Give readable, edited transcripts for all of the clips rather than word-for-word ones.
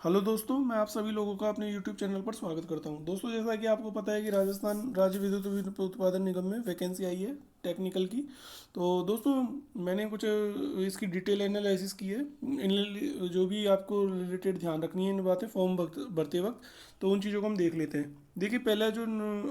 Hello दोस्तों, मैं आप सभी लोगों का अपने यूट्यूब चैनल पर स्वागत करता हूं। दोस्तों, जैसा कि आपको पता है कि राजस्थान राज्य विद्युत उत्पादन निगम में वैकेंसी आई है टेक्निकल की। तो दोस्तों, मैंने कुछ इसकी डिटेल एनालिसिस की है। जो भी आपको रिलेटेड ध्यान रखनी है इन बातें फॉर्म भरते वक्त, तो उन चीज़ों को हम देख लेते हैं। देखिए, पहला जो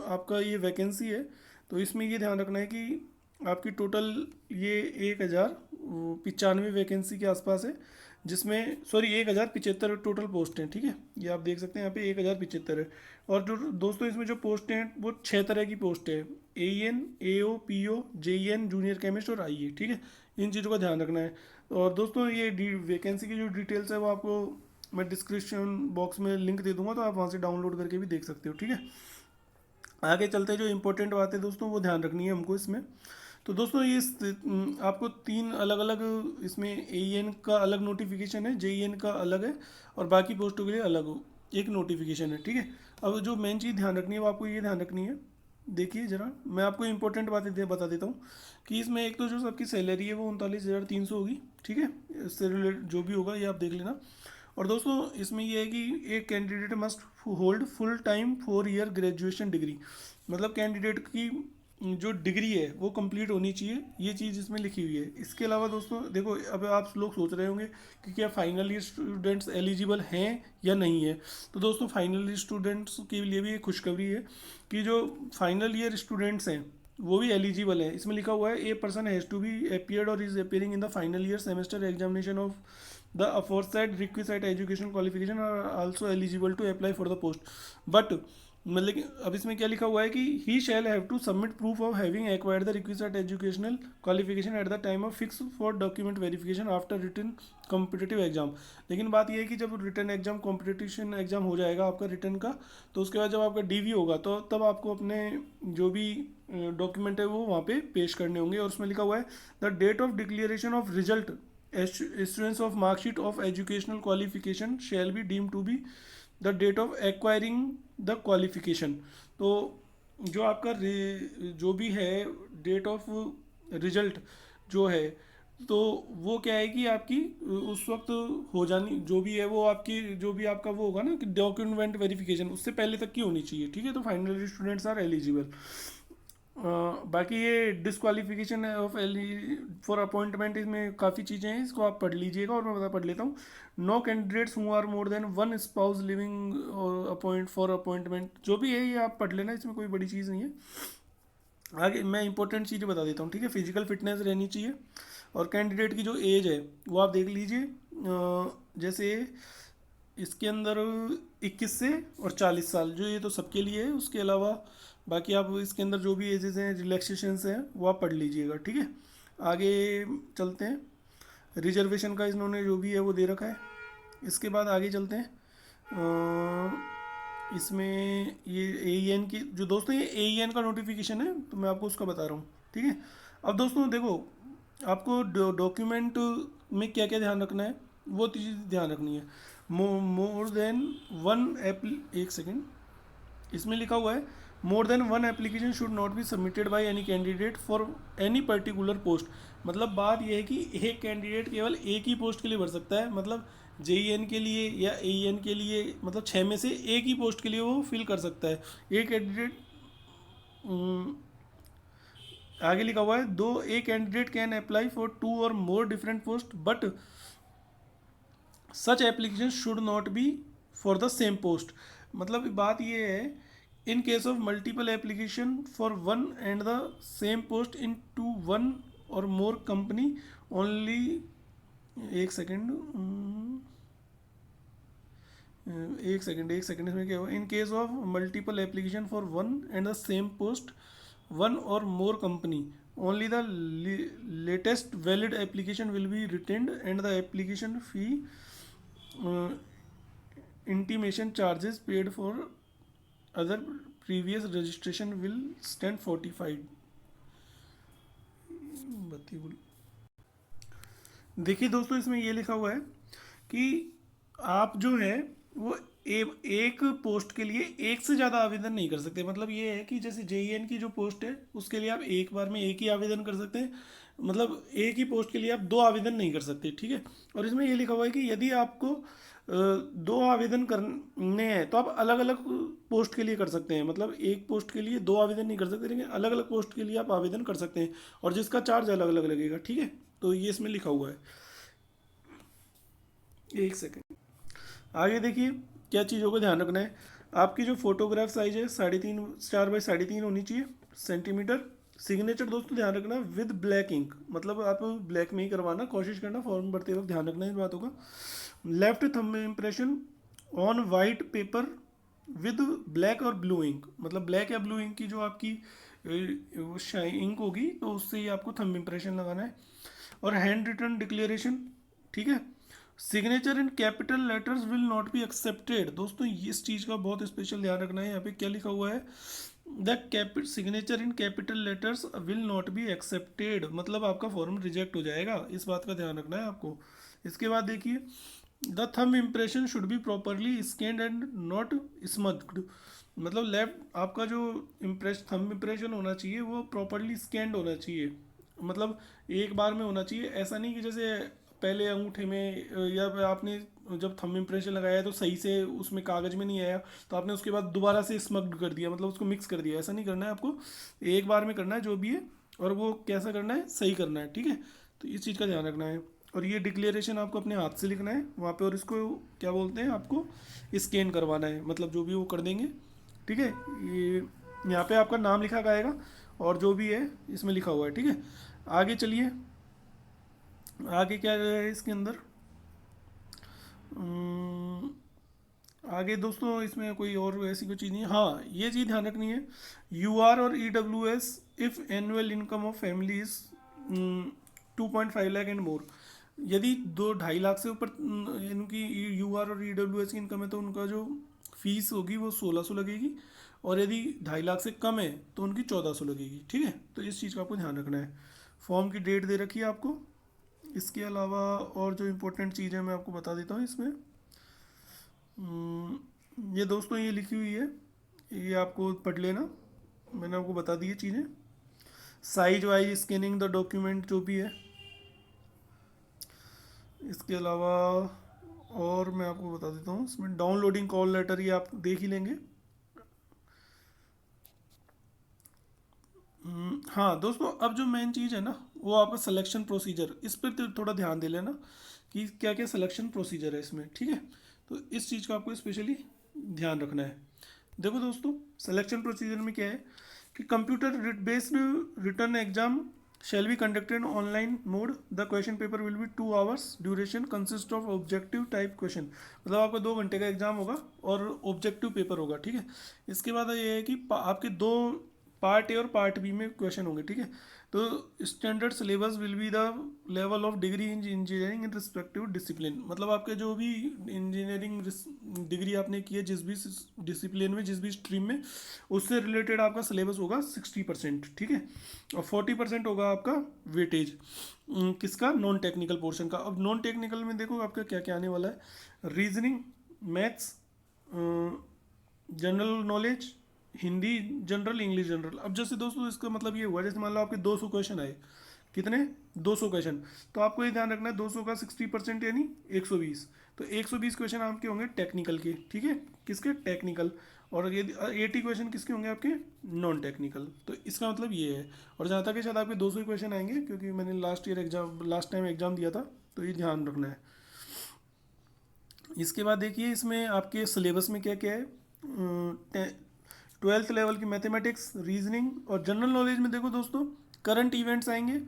आपका ये वैकेंसी है, तो इसमें ये ध्यान रखना है कि आपकी टोटल ये 1095 वैकेंसी के आसपास है, जिसमें सॉरी 1075 टोटल पोस्ट हैं। ठीक है, ये आप देख सकते हैं यहाँ पे 1075 है। और जो दोस्तों इसमें जो पोस्ट हैं वो 6 तरह की पोस्ट है: AEN, AO, PO, JEN, junior chemist और IE। ठीक है, इन चीज़ों का ध्यान रखना है। और दोस्तों, ये वैकेंसी की जो डिटेल्स है वो आपको मैं डिस्क्रिप्शन बॉक्स में लिंक दे दूंगा, तो आप वहाँ से डाउनलोड करके भी देख सकते हो। ठीक है, आगे चलते हैं। जो इंपॉर्टेंट बातें दोस्तों वो ध्यान रखनी है हमको इसमें। तो दोस्तों, ये आपको तीन अलग अलग इसमें AEN का अलग नोटिफिकेशन है, JEN का अलग है, और बाकी पोस्टों के लिए अलग एक नोटिफिकेशन है। ठीक है, अब जो मेन चीज़ ध्यान रखनी है वो आपको ये ध्यान रखनी है। देखिए जरा, मैं आपको इंपॉर्टेंट बातें बता देता हूँ कि इसमें एक तो जो सबकी सैलरी है वो 39,300 होगी। ठीक है, इससे रिलेटेड जो भी होगा ये आप देख लेना। और दोस्तों, इसमें यह है कि एक candidate must hold full time 4 year graduation degree. मतलब कैंडिडेट की जो डिग्री है वो कंप्लीट होनी चाहिए, ये चीज़ इसमें लिखी हुई है। इसके अलावा दोस्तों देखो, अब आप लोग सोच रहे होंगे कि क्या फाइनल ईयर स्टूडेंट्स एलिजिबल हैं या नहीं है। तो दोस्तों, फाइनल ईयर स्टूडेंट्स के लिए भी एक खुशखबरी है कि जो फाइनल ईयर स्टूडेंट्स हैं वो भी एलिजिबल है। इसमें लिखा हुआ है a person has to be appeared और is appearing in the final year semester examination of the aforesaid requisite education qualification are also eligible to apply for the post. But मतलब कि अब इसमें क्या लिखा हुआ है कि he shall have to submit proof of having acquired the requisite educational qualification at the time of fix for document verification after written competitive exam. लेकिन बात यह है कि जब रिटन एग्जाम कॉम्पिटिशन एग्जाम हो जाएगा आपका रिटन का, तो उसके बाद जब आपका DV होगा तो तब आपको अपने जो भी डॉक्यूमेंट है वो वहाँ पे पेश करने होंगे। और उसमें लिखा हुआ है the date of declaration of result issuance of mark sheet of educational qualification shall be deemed to be the date of acquiring the qualification। तो जो आपका जो भी है डेट ऑफ रिजल्ट जो है, तो वो क्या है कि आपकी उस वक्त हो जानी जो भी है वो आपकी जो भी आपका वो होगा ना कि डॉक्यूमेंट वेरिफिकेशन उससे पहले तक की होनी चाहिए। ठीक है, तो फाइनल स्टूडेंट्स आर एलिजिबल। बाकी ये डिसक्वालिफिकेशन ऑफ एली फॉर अपॉइंटमेंट, इसमें काफ़ी चीज़ें हैं, इसको आप पढ़ लीजिएगा और मैं बता पढ़ लेता हूँ। No candidates who are more than one spouse living appoint for appointment, जो भी है ये आप पढ़ लेना, इसमें कोई बड़ी चीज़ नहीं है। आगे मैं इंपॉर्टेंट चीज़ें बता देता हूँ। ठीक है, फिजिकल फिटनेस रहनी चाहिए, और कैंडिडेट की जो एज है वो आप देख लीजिए। जैसे इसके अंदर 21 से और 40 साल, जो ये तो सबके लिए है। उसके अलावा बाकी आप इसके अंदर जो भी एजेस हैं, रिलैक्सेशंस हैं, वो आप पढ़ लीजिएगा। ठीक है, आगे चलते हैं। रिजर्वेशन का इन्होंने जो भी है वो दे रखा है। इसके बाद आगे चलते हैं। इसमें ये AEN की जो दोस्तों, ये AEN का नोटिफिकेशन है, तो मैं आपको उसका बता रहा हूँ। ठीक है, अब दोस्तों देखो, आपको डॉक्यूमेंट में क्या क्या ध्यान रखना है वो चीज़ ध्यान रखनी है। मोर देन वन एप्ली एक सेकेंड, इसमें लिखा हुआ है मोर than one application should not be submitted by any candidate for any particular post. मतलब बात यह है कि एक कैंडिडेट केवल एक ही पोस्ट के लिए भर सकता है। मतलब JEN के लिए या AEN के लिए, मतलब 6 में से एक ही पोस्ट के लिए वो फिल कर सकता है एक कैंडिडेट। आगे लिखा हुआ है दो a candidate can apply for 2 or more different post but such application should not be for the same post. मतलब बात यह है, in case of multiple application for one and the same post in two one or more company only. एक second एक second इसमें क्या हुआ, in case of multiple application for one and the same post one or more company only the latest valid application will be retained and the application fee intimation charges paid for other previous registration will stand fortified। देखिए दोस्तों, इसमें ये लिखा हुआ है कि आप जो है वो एक पोस्ट के लिए एक से ज़्यादा आवेदन नहीं कर सकते। मतलब ये है कि जैसे JEN की जो पोस्ट है उसके लिए आप एक बार में एक ही आवेदन कर सकते हैं। मतलब एक ही पोस्ट के लिए आप दो आवेदन नहीं कर सकते, ठीक है। और इसमें ये लिखा हुआ है कि यदि आपको दो आवेदन करने हैं तो आप अलग अलग पोस्ट के लिए कर सकते हैं, मतलब एक पोस्ट के लिए दो आवेदन नहीं कर सकते, लेकिन अलग अलग पोस्ट के लिए आप आवेदन कर सकते हैं, और जिसका चार्ज अलग अलग लगेगा, ठीक है। तो ये इसमें लिखा हुआ है। एक सेकेंड, आगे देखिए क्या चीज़ों को ध्यान रखना है। आपकी जो फोटोग्राफ साइज है 3.5 4 बाई 3.5 होनी चाहिए सेंटीमीटर। सिग्नेचर दोस्तों ध्यान रखना विद ब्लैक इंक, मतलब आप ब्लैक में ही करवाना, कोशिश करना फॉर्म भरते वक्त ध्यान रखना इस बातों का। Left thumb impression on white paper with black और ब्लू इंक, मतलब ब्लैक या ब्लू इंक की जो आपकी वो इंक होगी तो उससे ही आपको थंब इम्प्रेशन लगाना है। और हैंड रिटन डिक्लेरेशन, ठीक है। Signature in capital letters will not be accepted, दोस्तों इस चीज़ का बहुत स्पेशल ध्यान रखना है। यहाँ पे क्या लिखा हुआ है, the signature in capital letters will not be accepted, मतलब आपका फॉर्म रिजेक्ट हो जाएगा, इस बात का ध्यान रखना है आपको। इसके बाद देखिए the thumb impression should be properly scanned and not smudged, मतलब लेफ्ट आपका जो थंब इम्प्रेशन होना चाहिए वो प्रॉपरली स्कैन्ड होना चाहिए, मतलब एक बार में होना चाहिए। ऐसा नहीं कि जैसे पहले अंगूठे में या फिर आपने जब थंब इम्प्रेशन लगाया तो सही से उसमें कागज़ में नहीं आया तो आपने उसके बाद दोबारा से स्मग्ड कर दिया, मतलब उसको मिक्स कर दिया, ऐसा नहीं करना है आपको। एक बार में करना है जो भी है, और वो कैसा करना है, सही करना है, ठीक है। तो इस चीज़ का ध्यान रखना है। और ये डिक्लेरेशन आपको अपने हाथ से लिखना है वहाँ पे, और इसको क्या बोलते हैं, आपको स्कैन करवाना है, मतलब जो भी वो कर देंगे, ठीक है। ये यहाँ पे आपका नाम लिखा आएगा और जो भी है इसमें लिखा हुआ है, ठीक है। आगे चलिए, आगे क्या है इसके अंदर। अम्म, आगे दोस्तों इसमें कोई और ऐसी कोई चीज़ नहीं है। हाँ, ये चीज़ ध्यान रखनी है, यू आर और E W S if annual income of family is 2.5 lakh and more, यदि 2-2.5 लाख से ऊपर इनकी यू आर और ई डब्ल्यू एस की इनकम है तो उनका जो फीस होगी वो 1600 लगेगी, और यदि 2.5 लाख से कम है तो उनकी 1400 लगेगी, ठीक है। तो इस चीज़ का आपको ध्यान रखना है। फॉर्म की डेट दे रखी है आपको। इसके अलावा और जो इम्पोर्टेंट चीज़ है मैं आपको बता देता हूँ इसमें। ये दोस्तों ये लिखी हुई है, ये आपको पढ़ लेना, मैंने आपको बता दी है चीज़ें। Size wise scanning the document जो भी है। इसके अलावा और मैं आपको बता देता हूँ इसमें डाउनलोडिंग कॉल लेटर, ये आप देख ही लेंगे। हाँ दोस्तों, अब जो मेन चीज़ है ना वो आपका सिलेक्शन प्रोसीजर, इस पर तो थोड़ा ध्यान दे लेना कि क्या क्या सिलेक्शन प्रोसीजर है इसमें, ठीक है। तो इस चीज़ का आपको स्पेशली ध्यान रखना है। देखो दोस्तों, सिलेक्शन प्रोसीजर में क्या है कि computer based return exam shall be conducted online mode, the question paper will be 2 hours duration, consist of objective type question, मतलब आपका 2 घंटे का एग्जाम होगा और ऑब्जेक्टिव पेपर होगा, ठीक है। इसके बाद ये है कि आपके दो पार्ट ए और पार्ट बी में क्वेश्चन होंगे, ठीक है। तो standard syllabus will be the level of degree in engineering in respective discipline, मतलब आपके जो भी इंजीनियरिंग डिग्री आपने की है जिस भी डिसिप्लिन में, जिस भी स्ट्रीम में, उससे रिलेटेड आपका सिलेबस होगा 60%, ठीक है। और 40% होगा आपका वेटेज किसका, नॉन टेक्निकल पोर्शन का। अब नॉन टेक्निकल में देखो आपका क्या क्या आने वाला है, reasoning, maths, general knowledge, Hindi general, English general. अब जैसे दोस्तों इसका मतलब ये हुआ, जैसे मान लो आपके 200 क्वेश्चन आए, कितने, 200 क्वेश्चन, तो आपको ये ध्यान रखना है 200 का 60% यानी 120, तो 120 क्वेश्चन आपके होंगे टेक्निकल के, ठीक है, किसके, टेक्निकल। और ये 80 क्वेश्चन किसके होंगे, आपके नॉन टेक्निकल। तो इसका मतलब ये है। और जहाँ तक है शायद आपके 200 क्वेश्चन आएंगे, क्योंकि मैंने लास्ट टाइम एग्जाम दिया था, तो ये ध्यान रखना है। इसके बाद देखिए इसमें आपके सिलेबस में क्या क्या है। 12th लेवल की मैथमेटिक्स, रीजनिंग और जनरल नॉलेज में देखो दोस्तों करंट इवेंट्स आएंगे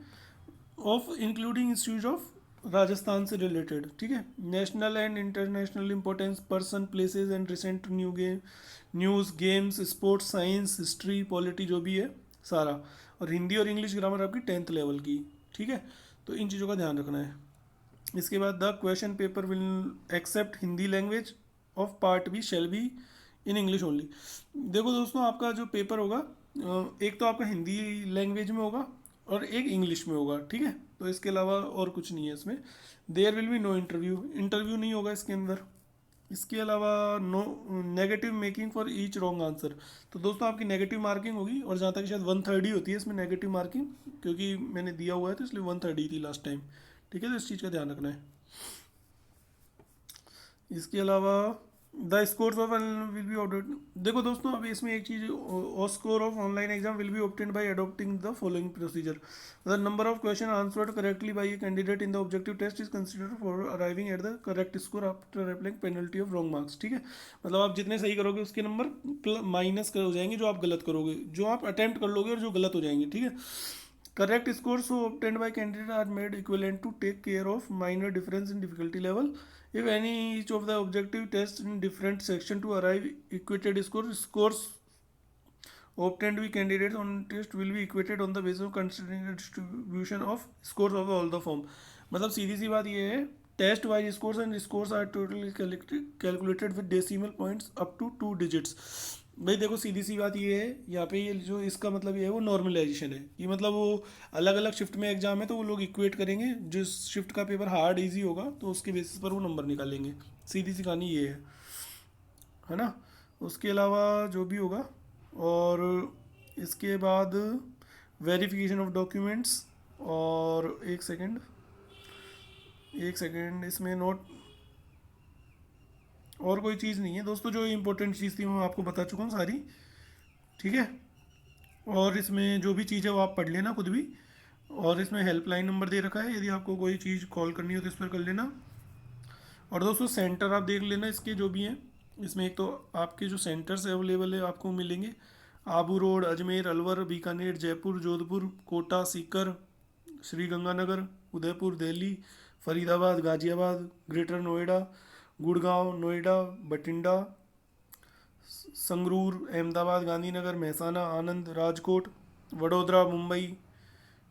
of including issues of Rajasthan से रिलेटेड, ठीक है। National and international importance, person, places and recent news, games, sports, science, history, polity, जो भी है सारा। और हिंदी और इंग्लिश ग्रामर आपकी 10th लेवल की, ठीक है। तो इन चीज़ों का ध्यान रखना है। इसके बाद the question paper will except Hindi language of part B shall be in English only. देखो दोस्तों, आपका जो पेपर होगा एक तो आपका हिंदी लैंग्वेज में होगा और एक इंग्लिश में होगा, ठीक है। तो इसके अलावा और कुछ नहीं है इसमें। There will be no interview, interview नहीं होगा इसके अंदर। इसके अलावा no negative making for each wrong answer. तो दोस्तों आपकी नेगेटिव मार्किंग होगी, और जहाँ तक शायद 1/3 ही होती है इसमें नेगेटिव मार्किंग, क्योंकि मैंने दिया हुआ है तो इसलिए 1/3 ही थी लास्ट टाइम। ठीक है, तो इस चीज़ का ध्यान रखना है। इसके अलावा the scores of will be order. देखो दोस्तों, अभी इसमें एक चीज़, और score of online exam will be obtained by adopting the following procedure. The number of question answered correctly by a candidate in the objective test is considered for arriving at the correct score after applying penalty of wrong marks. ठीक है, मतलब आप जितने सही करोगे उसके number minus हो जाएंगे जो आप गलत करोगे, जो आप अटेम्प्ट कर लोगे और जो गलत हो जाएंगे। ठीक है, correct scores so obtained by candidate are made equivalent to take care of minor difference in difficulty level. If any each of the objective tests in different section to arrive equated scores obtained by candidates on test will be equated on the basis of considering the distribution of scores of all the form। मतलब सीधी सी बात ये है, test wise scores and scores are totally calculated with decimal points up to 2 digits. भाई देखो सीधी सी बात ये है, यहाँ पे ये जो इसका मतलब ये है वो नॉर्मलाइजेशन है, कि मतलब वो अलग अलग शिफ्ट में एग्जाम है तो वो लोग इक्वेट करेंगे, जिस शिफ्ट का पेपर हार्ड इजी होगा तो उसके बेसिस पर वो नंबर निकालेंगे। सीधी सी कहानी ये है ना। उसके अलावा जो भी होगा, और इसके बाद वेरिफिकेशन ऑफ डॉक्यूमेंट्स, और एक सेकेंड इसमें नोट, और कोई चीज़ नहीं है दोस्तों। जो इंपॉर्टेंट चीज़ थी मैं आपको बता चुका हूँ सारी। ठीक है, और इसमें जो भी चीज़ है वो आप पढ़ लेना खुद भी, और इसमें हेल्पलाइन नंबर दे रखा है, यदि आपको कोई चीज़ कॉल करनी हो तो इस पर कर लेना। और दोस्तों सेंटर आप देख लेना इसके जो भी हैं, इसमें एक तो आपके जो सेंटर्स अवेलेबल है आपको मिलेंगे, आबू रोड, अजमेर, अलवर, बीकानेर, जयपुर, जोधपुर, कोटा, सीकर, श्री गंगानगर, उदयपुर, दिल्ली, फरीदाबाद, गाजियाबाद, ग्रेटर नोएडा, गुड़गांव, नोएडा, बठिंडा, संगरूर, अहमदाबाद, गांधीनगर, महसाना, आनंद, राजकोट, वडोदरा, मुंबई,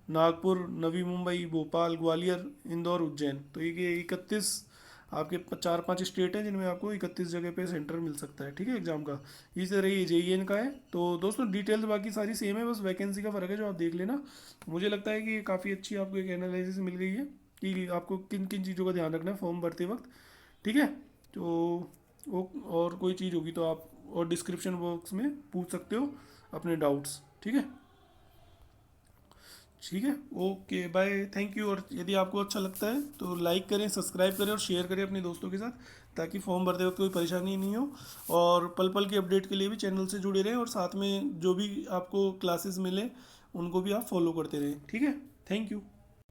नागपुर, नवी मुंबई, भोपाल, ग्वालियर, इंदौर, उज्जैन। तो ये 31 आपके 4-5 स्टेट हैं जिनमें आपको 31 जगह पे सेंटर मिल सकता है। ठीक है, एग्जाम का। इसी तरह ये JEN का है। तो दोस्तों डिटेल्स बाकी सारी सेम है, बस वैकेंसी का फ़र्क है जो आप देख लेना। मुझे लगता है कि ये काफ़ी अच्छी आपको एक एनालिसिस मिल गई है कि आपको किन किन चीज़ों का ध्यान रखना है फॉर्म भरते वक्त। ठीक है, तो और कोई चीज़ होगी तो आप और डिस्क्रिप्शन बॉक्स में पूछ सकते हो अपने डाउट्स। ठीक है, ठीक है, ओके बाय, थैंक यू। और यदि आपको अच्छा लगता है तो लाइक करें, सब्सक्राइब करें और शेयर करें अपने दोस्तों के साथ, ताकि फॉर्म भरते वक्त कोई परेशानी नहीं हो। और पल पल की अपडेट के लिए भी चैनल से जुड़े रहें, और साथ में जो भी आपको क्लासेस मिले उनको भी आप फॉलो करते रहें। ठीक है, थैंक यू।